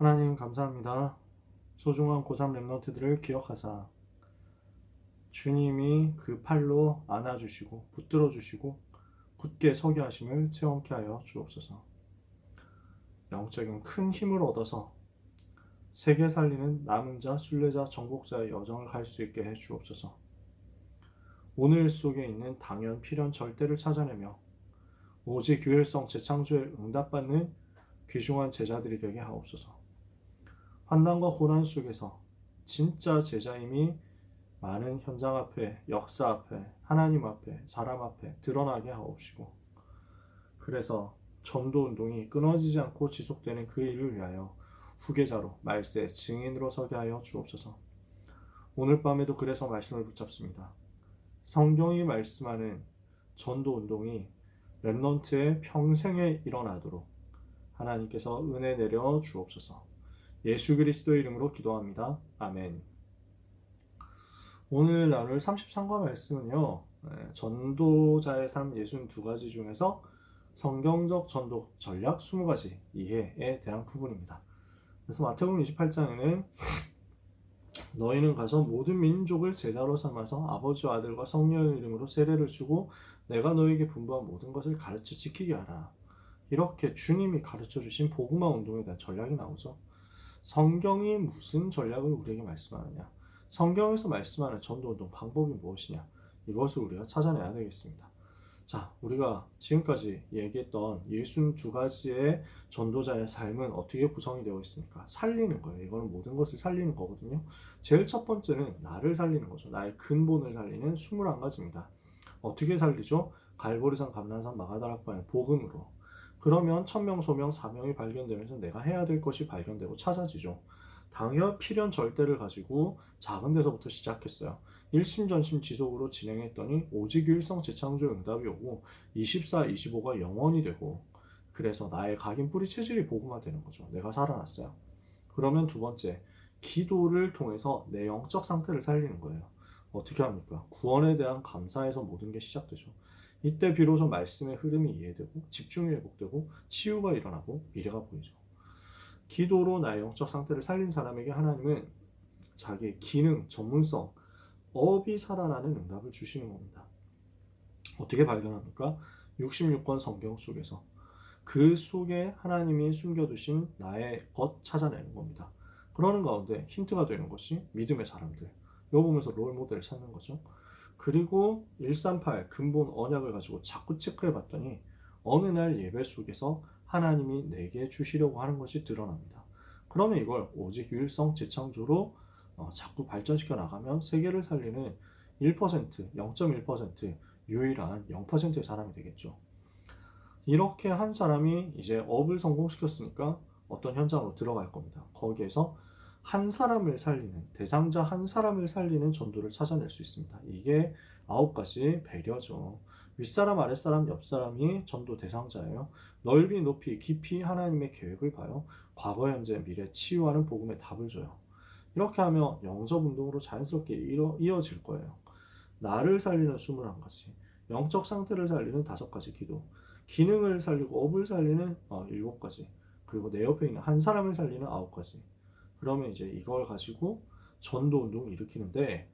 하나님 감사합니다. 소중한 고3 랩런트들을 기억하사 주님이 그 팔로 안아주시고 붙들어주시고 굳게 서게 하심을 체험케 하여 주옵소서. 영적인 큰 힘을 얻어서 세계 살리는 남은 자, 순례자, 정복자의 여정을 갈 수 있게 해 주옵소서. 오늘 속에 있는 당연, 필연, 절대를 찾아내며 오직 유일성 재창조에 응답받는 귀중한 제자들이 되게 하옵소서. 환난과 고난 속에서 진짜 제자임이 많은 현장 앞에, 역사 앞에, 하나님 앞에, 사람 앞에 드러나게 하옵시고, 그래서 전도 운동이 끊어지지 않고 지속되는 그 일을 위하여 후계자로, 말세, 증인으로 서게 하여 주옵소서. 오늘 밤에도 그래서 말씀을 붙잡습니다. 성경이 말씀하는 전도 운동이 렘넌트의 평생에 일어나도록 하나님께서 은혜 내려 주옵소서. 예수 그리스도 이름으로 기도합니다. 아멘. 오늘 나눌 33과 말씀은요, 전도자의 삶 62가지 중에서 성경적 전도 전략 20가지 이해에 대한 부분입니다. 그래서 마태복음 28장에는 너희는 가서 모든 민족을 제자로 삼아서 아버지와 아들과 성령의 이름으로 세례를 주고 내가 너희에게 분부한 모든 것을 가르쳐 지키게 하라. 이렇게 주님이 가르쳐 주신 복음화 운동에 대한 전략이 나오죠. 성경이 무슨 전략을 우리에게 말씀하느냐? 성경에서 말씀하는 전도운동 방법이 무엇이냐? 이것을 우리가 찾아내야 되겠습니다. 자, 우리가 지금까지 얘기했던 62가지의 전도자의 삶은 어떻게 구성이 되어 있습니까? 살리는 거예요. 이거는 모든 것을 살리는 거거든요. 제일 첫 번째는 나를 살리는 거죠. 나의 근본을 살리는 21가지입니다. 어떻게 살리죠? 갈보리산, 감람산, 마가다락방의 복음으로. 그러면 천명, 소명, 사명이 발견되면서 내가 해야 될 것이 발견되고 찾아지죠. 당연, 필연, 절대를 가지고 작은 데서부터 시작했어요. 일심전심 지속으로 진행했더니 오직 유일성 재창조의 응답이 오고 24, 25가 영원이 되고 그래서 나의 각인 뿌리 체질이 복음화되는 거죠. 내가 살아났어요. 그러면 두 번째, 기도를 통해서 내 영적 상태를 살리는 거예요. 어떻게 합니까? 구원에 대한 감사에서 모든 게 시작되죠. 이때 비로소 말씀의 흐름이 이해되고 집중이 회복되고 치유가 일어나고 미래가 보이죠. 기도로 나의 영적 상태를 살린 사람에게 하나님은 자기의 기능, 전문성, 업이 살아나는 응답을 주시는 겁니다. 어떻게 발견합니까? 66권 성경 속에서 그 속에 하나님이 숨겨두신 나의 것 찾아내는 겁니다. 그러는 가운데 힌트가 되는 것이 믿음의 사람들. 이거 보면서 롤 모델을 찾는 거죠. 그리고 138 근본 언약을 가지고 자꾸 체크해 봤더니 어느 날 예배 속에서 하나님이 내게 주시려고 하는 것이 드러납니다. 그러면 이걸 오직 유일성 재창조로 자꾸 발전시켜 나가면 세계를 살리는 1%, 0.1% 유일한 0%의 사람이 되겠죠. 이렇게 한 사람이 이제 업을 성공시켰으니까 어떤 현장으로 들어갈 겁니다. 거기에서 한 사람을 살리는, 대상자 한 사람을 살리는 전도를 찾아낼 수 있습니다. 이게 9가지 배려죠. 윗사람, 아랫사람, 옆사람이 전도 대상자예요. 넓이, 높이, 깊이 하나님의 계획을 봐요. 과거, 현재, 미래 치유하는 복음의 답을 줘요. 이렇게 하면 영접 운동으로 자연스럽게 이어질 거예요. 나를 살리는 21가지, 영적 상태를 살리는 5가지 기도, 기능을 살리고 업을 살리는 7가지, 그리고 내 옆에 있는 한 사람을 살리는 9가지. 그러면 이제 이걸 가지고 전도 운동을 일으키는데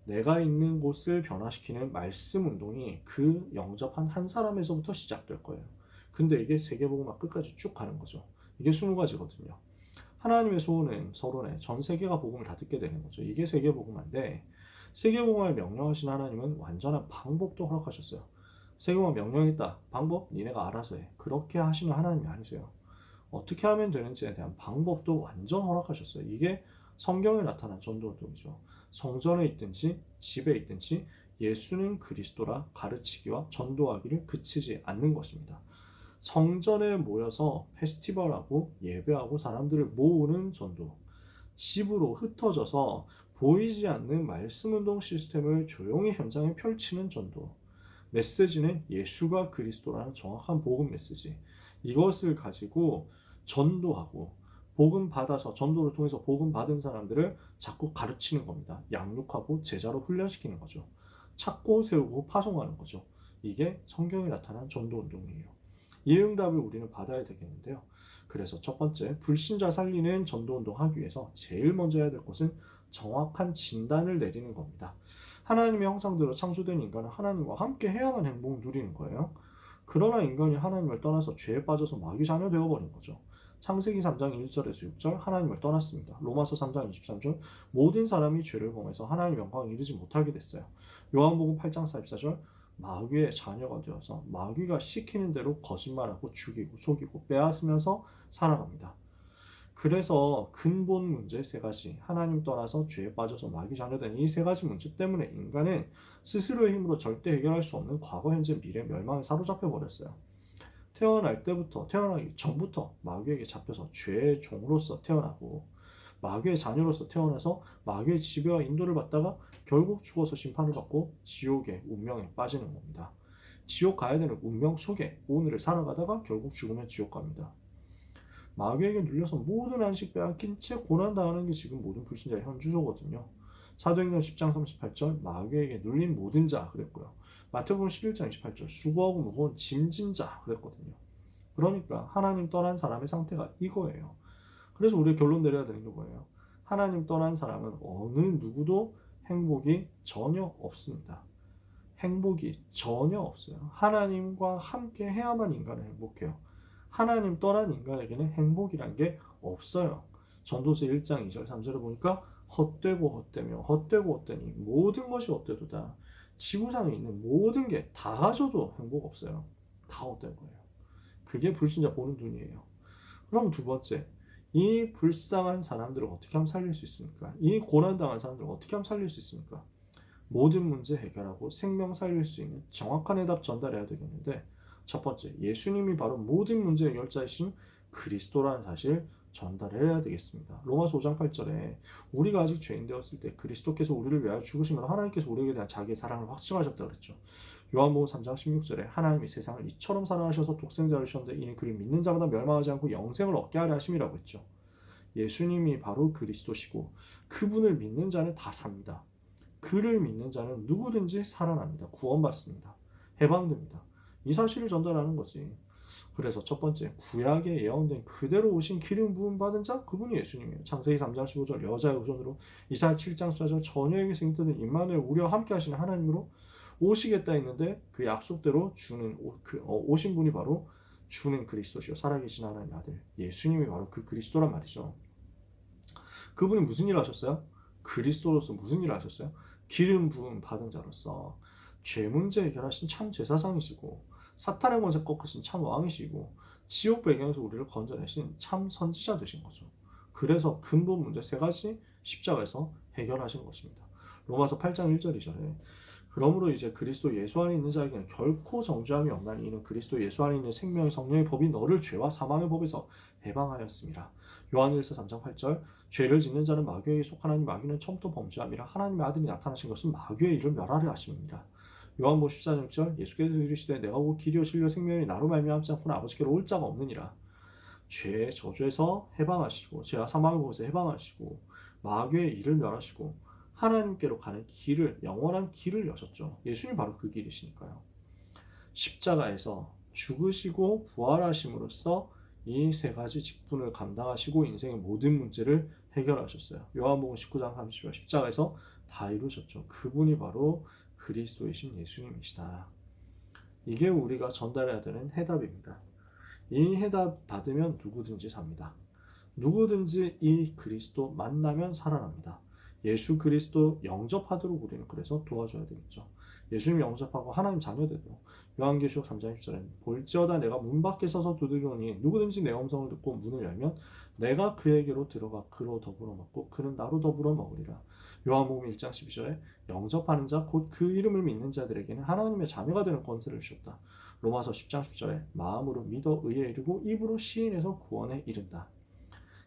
내가 있는 곳을 변화시키는 말씀 운동이 그 영접한 한 사람에서부터 시작될 거예요. 근데 이게 세계복음화 끝까지 쭉 가는 거죠. 이게 20가지거든요. 하나님의 소원은 서론에 전 세계가 복음을 다 듣게 되는 거죠. 이게 세계복음화인데 세계복음화를 명령하신 하나님은 완전한 방법도 허락하셨어요. 세계복음화 명령했다. 방법? 니네가 알아서 해. 그렇게 하시는 하나님이 아니세요. 어떻게 하면 되는지에 대한 방법도 완전 허락하셨어요. 이게 성경에 나타난 전도운동이죠. 성전에 있든지 집에 있든지 예수는 그리스도라 가르치기와 전도하기를 그치지 않는 것입니다. 성전에 모여서 페스티벌하고 예배하고 사람들을 모으는 전도, 집으로 흩어져서 보이지 않는 말씀운동 시스템을 조용히 현장에 펼치는 전도, 메시지는 예수가 그리스도라는 정확한 복음 메시지, 이것을 가지고 전도하고 복음 받아서 전도를 통해서 복음 받은 사람들을 자꾸 가르치는 겁니다. 양육하고 제자로 훈련시키는 거죠. 찾고 세우고 파송하는 거죠. 이게 성경에 나타난 전도 운동이에요. 이 응답을 우리는 받아야 되겠는데요. 그래서 첫 번째, 불신자 살리는 전도운동 하기 위해서 제일 먼저 해야 될 것은 정확한 진단을 내리는 겁니다. 하나님의 형상대로 창조된 인간은 하나님과 함께 해야만 행복을 누리는 거예요. 그러나 인간이 하나님을 떠나서 죄에 빠져서 마귀 자녀 되어버린 거죠. 창세기 3장 1절에서 6절 하나님을 떠났습니다. 로마서 3장 23절 모든 사람이 죄를 범해서 하나님의 영광을 이루지 못하게 됐어요. 요한복음 8장 44절 마귀의 자녀가 되어서 마귀가 시키는 대로 거짓말하고 죽이고 속이고 빼앗으면서 살아갑니다. 그래서 근본 문제 세 가지, 하나님 떠나서 죄에 빠져서 마귀 자녀된 이 세 가지 문제 때문에 인간은 스스로의 힘으로 절대 해결할 수 없는 과거, 현재, 미래 멸망에 사로잡혀 버렸어요. 태어나기 전부터 마귀에게 잡혀서 죄의 종으로서 태어나고 마귀의 자녀로서 태어나서 마귀의 지배와 인도를 받다가 결국 죽어서 심판을 받고 지옥의 운명에 빠지는 겁니다. 지옥 가야 되는 운명 속에 오늘을 살아가다가 결국 죽으면 지옥 갑니다. 마귀에게 눌려서 모든 안식 빼앗긴 채 고난당하는 게 지금 모든 불신자의 현주소거든요. 사도행전 10장 38절 마귀에게 눌린 모든 자 그랬고요. 마태복음 11장 28절 수고하고 무거운 짐진 자 그랬거든요. 그러니까 하나님 떠난 사람의 상태가 이거예요. 그래서 우리 결론 내려야 되는 게 뭐예요? 하나님 떠난 사람은 어느 누구도 행복이 전혀 없습니다. 행복이 전혀 없어요. 하나님과 함께 해야만 인간은 행복해요. 하나님 떠난 인간에게는 행복이란 게 없어요. 전도서 1장 2절 3절을 보니까 헛되고 헛되며 헛되고 헛되니 모든 것이 헛되도다. 지구상에 있는 모든 게 다 가져도 행복 없어요. 다 헛된 거예요. 그게 불신자 보는 눈이에요. 그럼 두 번째, 이 불쌍한 사람들을 어떻게 하면 살릴 수 있습니까? 이 고난당한 사람들을 어떻게 하면 살릴 수 있습니까? 모든 문제 해결하고 생명 살릴 수 있는 정확한 해답 전달해야 되겠는데, 첫 번째, 예수님이 바로 모든 문제 해결자이신 그리스도라는 사실 전달해야 되겠습니다. 로마서 5장 8절에 우리가 아직 죄인 되었을 때 그리스도께서 우리를 위하여 죽으심으로 하나님께서 우리에게 대한 자기의 사랑을 확증하셨다고 그랬죠. 요한복음 3장 16절에 하나님이 세상을 이처럼 사랑하셔서 독생자를 주셨는데 이는 그를 믿는 자마다 멸망하지 않고 영생을 얻게 하려 하심이라고 했죠. 예수님이 바로 그리스도시고 그분을 믿는 자는 다 삽니다. 그를 믿는 자는 누구든지 살아납니다. 구원받습니다. 해방됩니다. 이 사실을 전달하는 것이. 그래서 첫 번째, 구약에 예언된 그대로 오신 기름 부음 받은 자 그분이 예수님이에요. 창세기 3장 15절 여자의 후손으로, 이사야 7장 14절 처녀에게 생기는 임마누엘 우리와 함께 하시는 하나님으로 오시겠다 했는데 그 약속대로 오신 분이 바로 주는 그리스도시요 살아계신 하나님의 아들 예수님이 바로 그 그리스도란 말이죠. 그분이 무슨 일을 하셨어요? 그리스도로서 무슨 일을 하셨어요? 기름 부음 받은 자로서 죄 문제 해결하신 참 제사장이시고 사탄의 권세 꺾으신 참 왕이시고 지옥 배경에서 우리를 건져내신 참 선지자 되신 거죠. 그래서 근본 문제 세 가지 십자가에서 해결하신 것입니다. 로마서 8장 1절 2절에 그러므로 이제 그리스도 예수 안에 있는 자에게는 결코 정죄함이 없나니 이는 그리스도 예수 안에 있는 생명의 성령의 법이 너를 죄와 사망의 법에서 해방하였습니다. 요한일서 3장 8절 죄를 짓는 자는 마귀에게 속하나니 마귀는 처음부터 범죄함이라 하나님의 아들이 나타나신 것은 마귀의 일을 멸하려 하심이니라. 요한복음 14장 6절 예수께서 이르시되 내가 곧 길이요 진리요 생명이니 나로 말미암지 않고는 아버지께로 올 자가 없느니라. 죄의 저주에서 해방하시고 죄와 사망의 법에서 해방하시고 마귀의 일을 멸하시고 하나님께로 가는 길을 영원한 길을 여셨죠. 예수님 바로 그 길이시니까요. 십자가에서 죽으시고 부활하심으로써 이 세 가지 직분을 감당하시고 인생의 모든 문제를 해결하셨어요. 요한복음 19장 30절 십자가에서 다 이루셨죠. 그분이 바로 그리스도이신 예수님이시다. 이게 우리가 전달해야 되는 해답입니다. 이 해답 받으면 누구든지 삽니다. 누구든지 이 그리스도 만나면 살아납니다. 예수 그리스도 영접하도록 우리는 그래서 도와줘야 되겠죠. 예수님 영접하고 하나님 자녀되도 요한계시록 3장 10절에 볼지어다 내가 문 밖에 서서 두드리노니 누구든지 내 음성을 듣고 문을 열면 내가 그에게로 들어가 그로 더불어 먹고 그는 나로 더불어 먹으리라. 요한복음 1장 12절에 영접하는 자 곧 그 이름을 믿는 자들에게는 하나님의 자녀가 되는 권세를 주셨다. 로마서 10장 10절에 마음으로 믿어 의에 이르고 입으로 시인해서 구원에 이른다.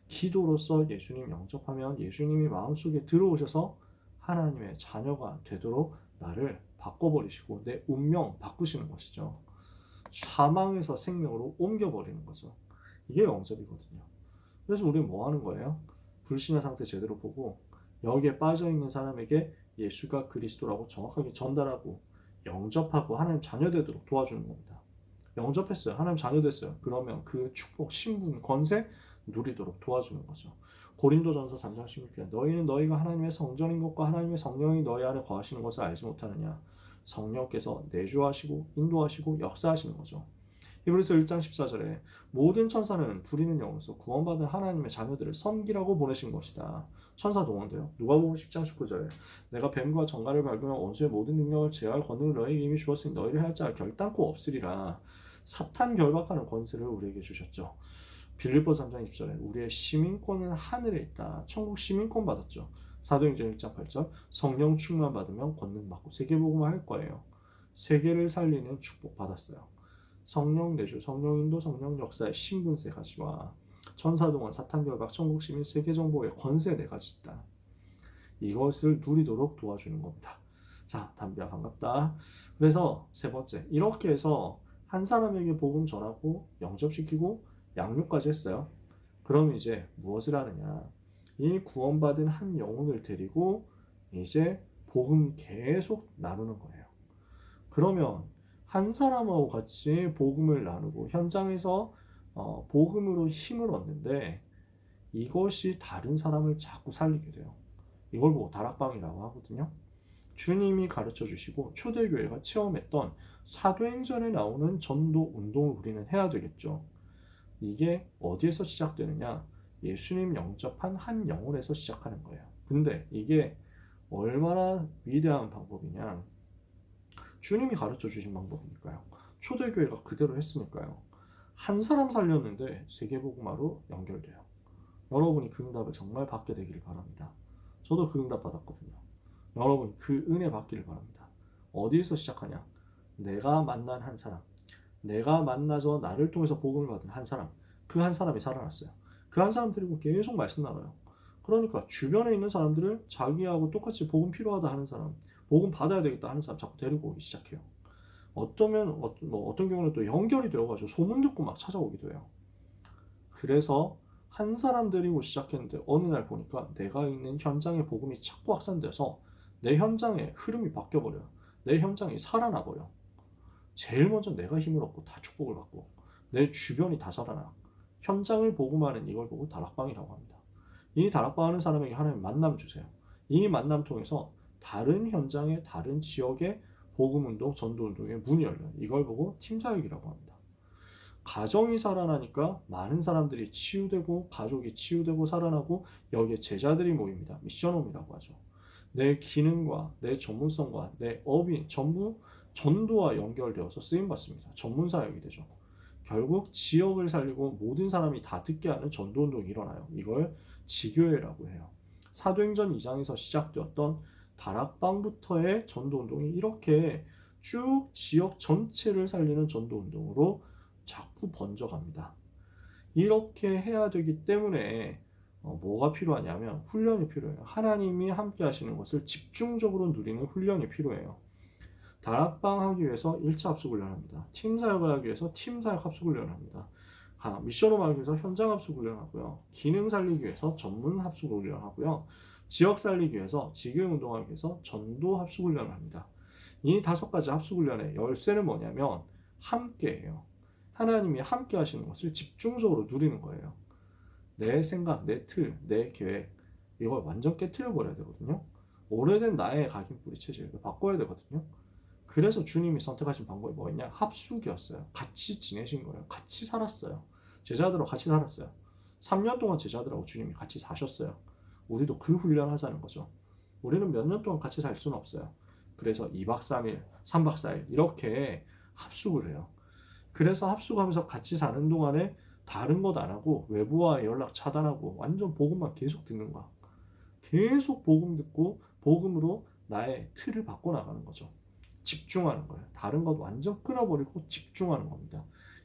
기도로서 예수님 영접하면 예수님이 마음속에 들어오셔서 하나님의 자녀가 되도록 나를 바꿔버리시고 내 운명 바꾸시는 것이죠. 사망에서 생명으로 옮겨버리는 거죠. 이게 영접이거든요. 그래서 우리는 뭐 하는 거예요? 불신의 상태 제대로 보고 여기에 빠져있는 사람에게 예수가 그리스도라고 정확하게 전달하고 영접하고 하나님 자녀 되도록 도와주는 겁니다. 영접했어요. 하나님 자녀 됐어요. 그러면 그 축복, 신분, 권세 누리도록 도와주는 거죠. 고린도전서 3장 16절 너희는 너희가 하나님의 성전인 것과 하나님의 성령이 너희 안에 거하시는 것을 알지 못하느냐. 성령께서 내주하시고 인도하시고 역사하시는 거죠. 히브리서 1장 14절에 모든 천사는 부리는 영으로서 구원받은 하나님의 자녀들을 섬기라고 보내신 것이다. 천사 동원돼요. 누가복음 10장 19절에 내가 뱀과 정갈을 밟으며 원수의 모든 능력을 제어할 권능을 너희에게 이미 주었으니 너희를 할 자 결단코 없으리라. 사탄 결박하는 권세를 우리에게 주셨죠. 빌립보 3장 20절에 우리의 시민권은 하늘에 있다. 천국 시민권 받았죠. 사도행전 1장 8절 성령 충만 받으면 권능 받고 세계복음을 할 거예요. 세계를 살리는 축복 받았어요. 성령 내주, 성령 인도, 성령 역사의 신분 세 가지와 천사동원, 사탄 결박, 천국 시민, 세계 정복의 권세 네 가지 있다. 이것을 누리도록 도와주는 겁니다. 자, 담비야 반갑다. 그래서 세 번째, 이렇게 해서 한 사람에게 복음 전하고 영접시키고 양육까지 했어요. 그럼 이제 무엇을 하느냐? 이 구원받은 한 영혼을 데리고 이제 복음 계속 나누는 거예요. 그러면 한 사람하고 같이 복음을 나누고 현장에서 복음으로 힘을 얻는데 이것이 다른 사람을 자꾸 살리게 돼요. 이걸 보고 다락방이라고 하거든요. 주님이 가르쳐 주시고 초대교회가 체험했던 사도행전에 나오는 전도 운동을 우리는 해야 되겠죠. 이게 어디에서 시작되느냐? 예수님 영접한 한 영혼에서 시작하는 거예요. 근데 이게 얼마나 위대한 방법이냐? 주님이 가르쳐 주신 방법이니까요. 초대교회가 그대로 했으니까요. 한 사람 살렸는데 세계복음화로 연결돼요. 여러분이 그 응답을 정말 받게 되기를 바랍니다. 저도 그 응답 받았거든요. 여러분 그 은혜 받기를 바랍니다. 어디에서 시작하냐? 내가 만난 한 사람, 내가 만나서 나를 통해서 복음을 받은 한 사람, 그 한 사람이 살아났어요. 그 한 사람 데리고 계속 말씀 나눠요. 그러니까 주변에 있는 사람들을 자기하고 똑같이 복음 필요하다 하는 사람, 복음 받아야 되겠다 하는 사람 자꾸 데리고 오기 시작해요. 어떤 경우는 또 연결이 되어가지고 소문 듣고 막 찾아오기도 해요. 그래서 한 사람 데리고 시작했는데 어느 날 보니까 내가 있는 현장의 복음이 자꾸 확산돼서 내 현장의 흐름이 바뀌어버려요. 내 현장이 살아나버려. 제일 먼저 내가 힘을 얻고 다 축복을 받고 내 주변이 다 살아나. 현장을 복음하는 이걸 보고 다락방이라고 합니다. 이 다락방 하는 사람에게 하나님 만남 주세요. 이 만남 통해서 다른 현장의 다른 지역의 복음운동, 전도운동의 문이 열려요. 이걸 보고 팀사역이라고 합니다. 가정이 살아나니까 많은 사람들이 치유되고 가족이 치유되고 살아나고 여기에 제자들이 모입니다. 미션홈이라고 하죠. 내 기능과 내 전문성과 내 업이 전부 전도와 연결되어서 쓰임받습니다. 전문사역이 되죠. 결국 지역을 살리고 모든 사람이 다 듣게 하는 전도운동이 일어나요. 이걸 지교회라고 해요. 사도행전 2장에서 시작되었던 다락방부터의 전도운동이 이렇게 쭉 지역 전체를 살리는 전도운동으로 자꾸 번져갑니다. 이렇게 해야 되기 때문에 뭐가 필요하냐면 훈련이 필요해요. 하나님이 함께 하시는 것을 집중적으로 누리는 훈련이 필요해요. 다락방 하기 위해서 1차 합숙훈련을 합니다. 팀 사역을 하기 위해서 팀 사역 합숙훈련을 합니다. 미션홈 하기 위해서 현장 합숙훈련을 하고요. 기능 살리기 위해서 전문 합숙훈련을 하고요. 지역 살리기 위해서 지교회 운동하기 위해서 전도 합숙훈련을 합니다. 이 5가지 합숙훈련의 열쇠는 뭐냐면 함께예요. 하나님이 함께 하시는 것을 집중적으로 누리는 거예요. 내 생각, 내 틀, 내 계획 이걸 완전 깨트려버려야 되거든요. 오래된 나의 각인뿌리 체질을 바꿔야 되거든요. 그래서 주님이 선택하신 방법이 뭐였냐? 합숙이었어요. 같이 지내신 거예요. 같이 살았어요. 제자들하고 같이 살았어요. 3년 동안 제자들하고 주님이 같이 사셨어요. 우리도 그 훈련 하자는 거죠. 우리는 몇 년 동안 같이 살 수는 없어요. 그래서 2박 3일, 3박 4일 이렇게 합숙을 해요. 그래서 합숙하면서 같이 사는 동안에 다른 것 안 하고 외부와의 연락 차단하고 완전 복음만 계속 듣는 거야. 계속 복음 듣고 복음으로 나의 틀을 바꿔나가는 거죠. 집중하는 거예요. 다른 것 완전 끊어버리고 집중하는 겁니다.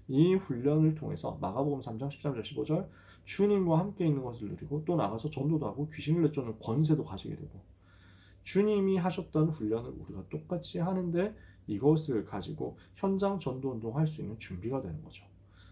이 훈련을 통해서 마가복음 3장 13절 15절 주님과 함께 있는 것을 누리고 또 나가서 전도도 하고 귀신을 내쫓는 권세도 가지게 되고 주님이 하셨던 훈련을 우리가 똑같이 하는데 이것을 가지고 현장 전도운동 할 수 있는 준비가 되는 거죠.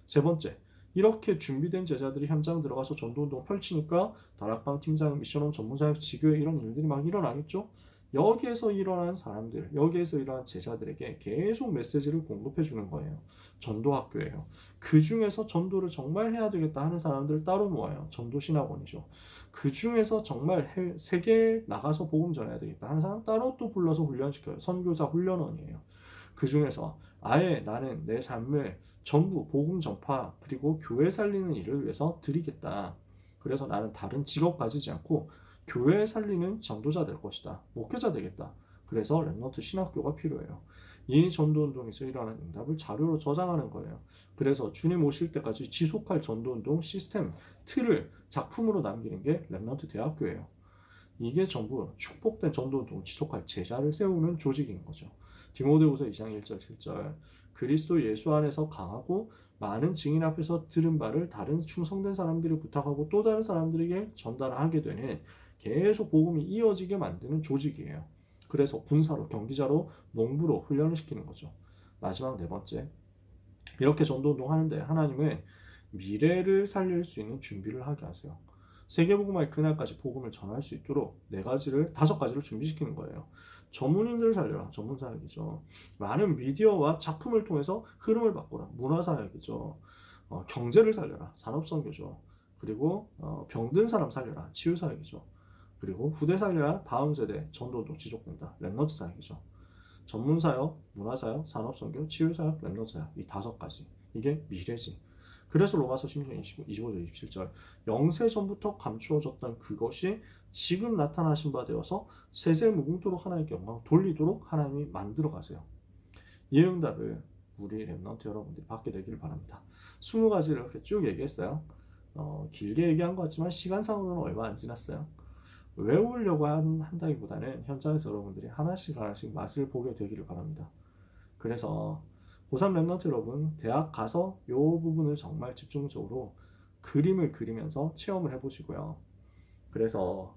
세 번째, 이렇게 준비된 제자들이 현장 들어가서 전도운동 펼치니까 다락방 팀장, 미션홈, 전문사역, 지교회 이런 일들이 막 일어나겠죠. 여기에서 일어난 사람들, 여기에서 일어난 제자들에게 계속 메시지를 공급해 주는 거예요. 전도학교예요. 그 중에서 전도를 정말 해야 되겠다 하는 사람들을 따로 모아요. 전도신학원이죠. 그 중에서 정말 세계에 나가서 복음 전해야 되겠다 하는 사람 따로 또 불러서 훈련시켜요. 선교사 훈련원이에요. 그 중에서 아예 나는 내 삶을 전부 복음 전파 그리고 교회 살리는 일을 위해서 드리겠다. 그래서 나는 다른 직업 가지지 않고 교회 살리는 전도자 될 것이다. 목회자 되겠다. 그래서 렘넌트 신학교가 필요해요. 이 전도운동에서 일어나는 응답을 자료로 저장하는 거예요. 그래서 주님 오실 때까지 지속할 전도운동 시스템, 틀을 작품으로 남기는 게 렘넌트 대학교예요. 이게 전부 축복된 전도운동을 지속할 제자를 세우는 조직인 거죠. 디모데후서 2장 1절 7절 그리스도 예수 안에서 강하고 많은 증인 앞에서 들은 바를 다른 충성된 사람들이 부탁하고 또 다른 사람들에게 전달하게 되는 계속 복음이 이어지게 만드는 조직이에요. 그래서 군사로, 경기자로, 농부로 훈련을 시키는 거죠. 마지막 네 번째, 이렇게 전도운동 하는데 하나님은 미래를 살릴 수 있는 준비를 하게 하세요. 세계복음화의 그날까지 복음을 전할 수 있도록 다섯 가지를 준비시키는 거예요. 전문인들을 살려라. 전문사역이죠. 많은 미디어와 작품을 통해서 흐름을 바꾸라. 문화사역이죠. 경제를 살려라. 산업선교죠. 그리고 병든 사람 살려라. 치유사역이죠. 그리고 후대 살려야 다음 세대 전도도 지속된다. 렘넌트 사역이죠. 전문사역, 문화사역, 산업선교, 치유사역, 렘넌트사역 이 다섯 가지. 이게 미래지. 그래서 로마서 16장 25절 27절 영세 전부터 감추어졌던 그것이 지금 나타나신 바 되어서 세세 무궁토록 하나님께 영광 돌리도록 하나님이 만들어 가세요. 이 응답을 우리 렘넌트 여러분들이 받게 되기를 바랍니다. 20가지를 이렇게 쭉 얘기했어요. 길게 얘기한 것 같지만 시간상으로는 얼마 안 지났어요. 외우려고 한다기보다는 현장에서 여러분들이 하나씩 맛을 보게 되기를 바랍니다. 그래서 고3 랩런트 여러분 대학 가서 이 부분을 정말 집중적으로 그림을 그리면서 체험을 해보시고요. 그래서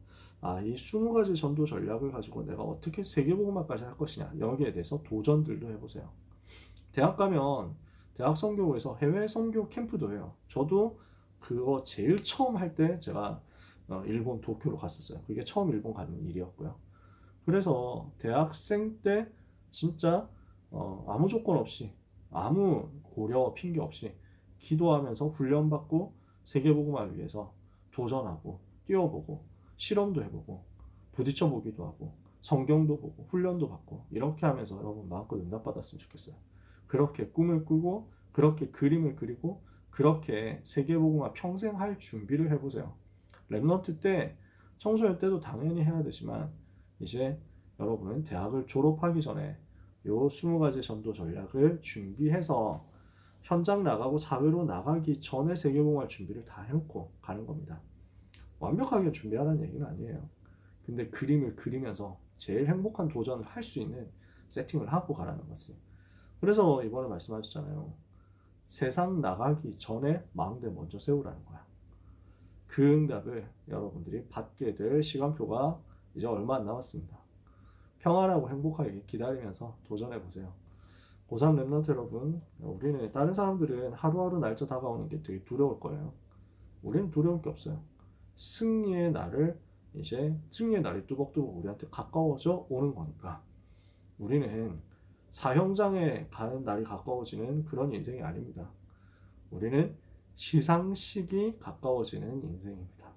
이 20가지 전도 전략을 가지고 내가 어떻게 세계복음화까지 할 것이냐 여기에 대해서 도전들도 해보세요. 대학 가면 대학 선교부에서 해외 선교 캠프도 해요. 저도 그거 제일 처음 할 때 제가 일본 도쿄로 갔었어요. 그게 처음 일본 가는 일이었고요. 그래서 대학생 때 진짜 아무 조건 없이 아무 고려 핑계 없이 기도하면서 훈련받고 세계복음화를 위해서 도전하고 뛰어보고 실험도 해보고 부딪혀보기도 하고 성경도 보고 훈련도 받고 이렇게 하면서 여러분 마음껏 응답받았으면 좋겠어요. 그렇게 꿈을 꾸고 그렇게 그림을 그리고 그렇게 세계복음화 평생 할 준비를 해보세요. 랩넌트 때 청소년 때도 당연히 해야 되지만 이제 여러분은 대학을 졸업하기 전에 요 20가지 전도 전략을 준비해서 현장 나가고 사회로 나가기 전에 세계복음화 준비를 다 해놓고 가는 겁니다. 완벽하게 준비하라는 얘기는 아니에요. 근데 그림을 그리면서 제일 행복한 도전을 할 수 있는 세팅을 하고 가라는 거지. 그래서 이번에 말씀하셨잖아요. 세상 나가기 전에 마음대 먼저 세우라는 거야. 그 응답을 여러분들이 받게 될 시간표가 이제 얼마 안 남았습니다. 평안하고 행복하게 기다리면서 도전해보세요. 고3 랩런트 여러분, 우리는 다른 사람들은 하루하루 날짜 다가오는 게 되게 두려울 거예요. 우리는 두려울 게 없어요. 승리의 날이 뚜벅뚜벅 우리한테 가까워져 오는 거니까. 우리는 사형장에 가는 날이 가까워지는 그런 인생이 아닙니다. 우리는 시상식이 가까워지는 인생입니다.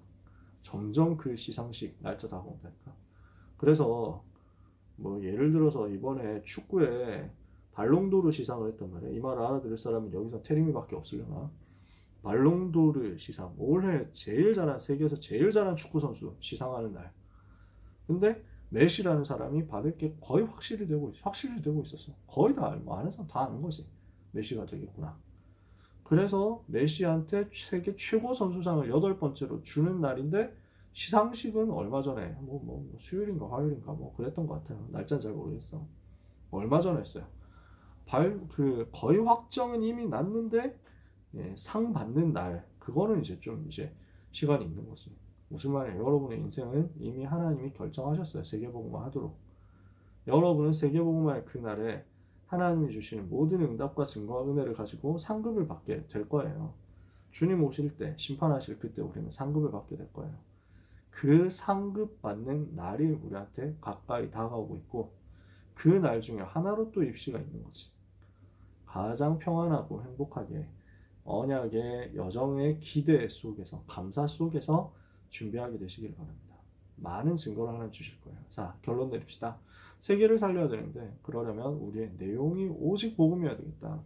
점점 그 시상식 날짜 다가온다니까. 그래서 예를 들어서 이번에 축구에 발롱도르 시상을 했단 말이야. 이 말을 알아들을 사람은 여기서 테리미밖에 없으려나. 발롱도르 시상, 올해 세계에서 제일 잘한 축구 선수 시상하는 날. 근데 메시라는 사람이 받을 게 거의 확실히 되고 있었어. 거의 다 아는 사람 다 아는 거지. 메시가 되겠구나. 그래서 메시한테 세계 최고 선수상을 8번째로 주는 날인데 시상식은 얼마 전에 수요일인가 화요일인가 그랬던 것 같아요. 날짜는 잘 모르겠어. 얼마 전에 했어요. 거의 확정은 이미 났는데 상 받는 날 그거는 이제 시간이 있는 거지. 무슨 말이에요? 여러분의 인생은 이미 하나님이 결정하셨어요. 세계복음화 하도록. 여러분은 세계복음화의 그날에 하나님이 주시는 모든 응답과 증거와 은혜를 가지고 상급을 받게 될 거예요. 주님 오실 때 심판하실 그때 우리는 상급을 받게 될 거예요. 그 상급받는 날이 우리한테 가까이 다가오고 있고 그 날 중에 하나로 또 입시가 있는 거지. 가장 평안하고 행복하게 언약의 여정의 기대 속에서 감사 속에서 준비하게 되시길 바랍니다. 많은 증거를 하나 주실 거예요. 자, 결론 내립시다. 세계를 살려야 되는데 그러려면 우리의 내용이 오직 복음이어야 되겠다.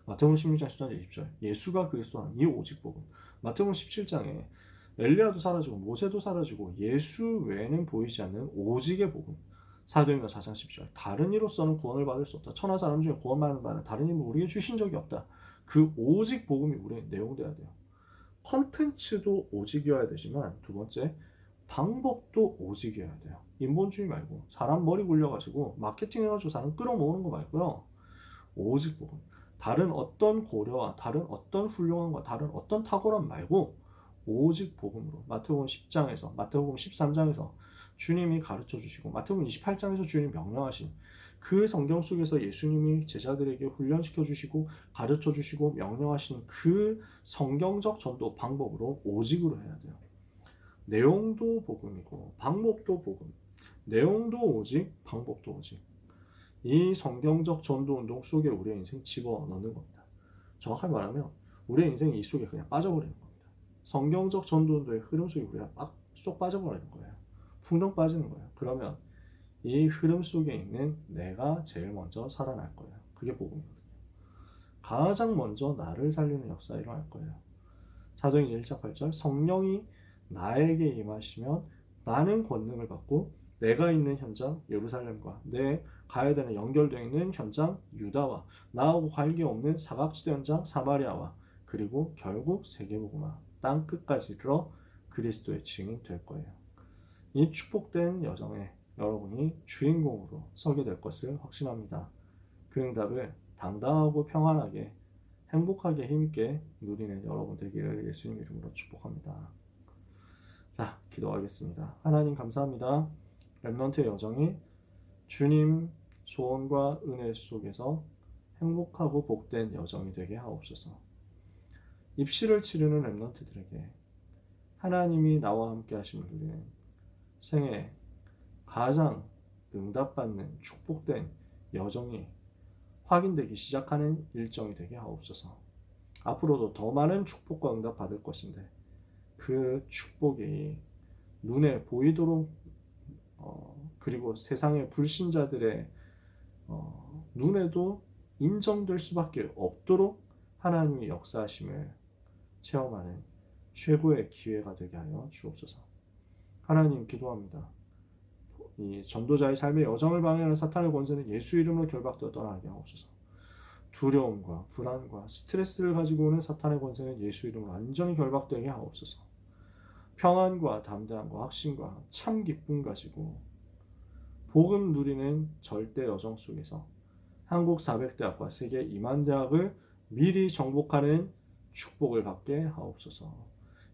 마태복음 16장 10절 20절 예수가 그리스도는 이 오직 복음. 마태복음 17장에 엘리야도 사라지고 모세도 사라지고 예수 외에는 보이지 않는 오직의 복음. 사도행전 4장 10절 다른 이로서는 구원을 받을 수 없다. 천하 사람 중에 구원받는 바는 다른 힘을 우리에게 주신 적이 없다. 그 오직 복음이 우리의 내용되어야 돼요. 컨텐츠도 오직이어야 되지만 두 번째 방법도 오직이어야 돼요. 인본주의 말고 사람 머리 굴려가지고 마케팅 해가지고 사람 끌어모으는 거 말고요. 오직 복음. 다른 어떤 고려와 다른 어떤 훌륭함과 다른 어떤 탁월함 말고 오직 복음으로 마태복음 10장에서 마태복음 13장에서 주님이 가르쳐 주시고 마태복음 28장에서 주님이 명령하신 그 성경 속에서 예수님이 제자들에게 훈련시켜 주시고 가르쳐 주시고 명령하신 그 성경적 전도 방법으로 오직으로 해야 돼요. 내용도 복음이고 방법도 복음. 내용도 오직, 방법도 오직. 이 성경적 전도 운동 속에 우리의 인생 집어넣는 겁니다. 정확하게 말하면 우리의 인생이 이 속에 그냥 빠져버리는 겁니다. 성경적 전도 운동의 흐름 속에 우리가 쏙 빠져버리는 거예요. 풍덩 빠지는 거예요. 그러면 이 흐름 속에 있는 내가 제일 먼저 살아날 거예요. 그게 복음이거든요. 가장 먼저 나를 살리는 역사가 일어날 거예요. 사도행전 1장 8절 성령이 나에게 임하시면 나는 권능을 받고 내가 있는 현장 예루살렘과 내 가야 되는 연결되어 있는 현장 유다와 나하고 관계없는 사각지대 현장 사마리아와 그리고 결국 세계복음화 땅 끝까지 이르러 그리스도의 증인 될 거예요. 이 축복된 여정에 여러분이 주인공으로 서게 될 것을 확신합니다. 그 응답을 당당하고 평안하게 행복하게 힘있게 누리는 여러분 되기를 예수님 이름으로 축복합니다. 자, 기도하겠습니다. 하나님 감사합니다. 렘넌트의 여정이 주님 소원과 은혜 속에서 행복하고 복된 여정이 되게 하옵소서. 입시를 치르는 렘넌트들에게 하나님이 나와 함께 하심을 누리는 생애 가장 응답받는 축복된 여정이 확인되기 시작하는 일정이 되게 하옵소서. 앞으로도 더 많은 축복과 응답 받을 것인데 그 축복이 눈에 보이도록 그리고 세상의 불신자들의 눈에도 인정될 수밖에 없도록 하나님이 역사하심을 체험하는 최고의 기회가 되게 하여 주옵소서. 하나님 기도합니다. 이 전도자의 삶의 여정을 방해하는 사탄의 권세는 예수 이름으로 결박되어 떠나게 하옵소서. 두려움과 불안과 스트레스를 가지고 오는 사탄의 권세는 예수 이름으로 완전히 결박되게 하옵소서. 평안과 담대함과 확신과 참 기쁨 가지고 복음 누리는 절대 여정 속에서 한국 400대학과 세계 2만 대학을 미리 정복하는 축복을 받게 하옵소서.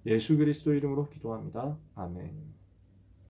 예수 그리스도 이름으로 기도합니다. 아멘.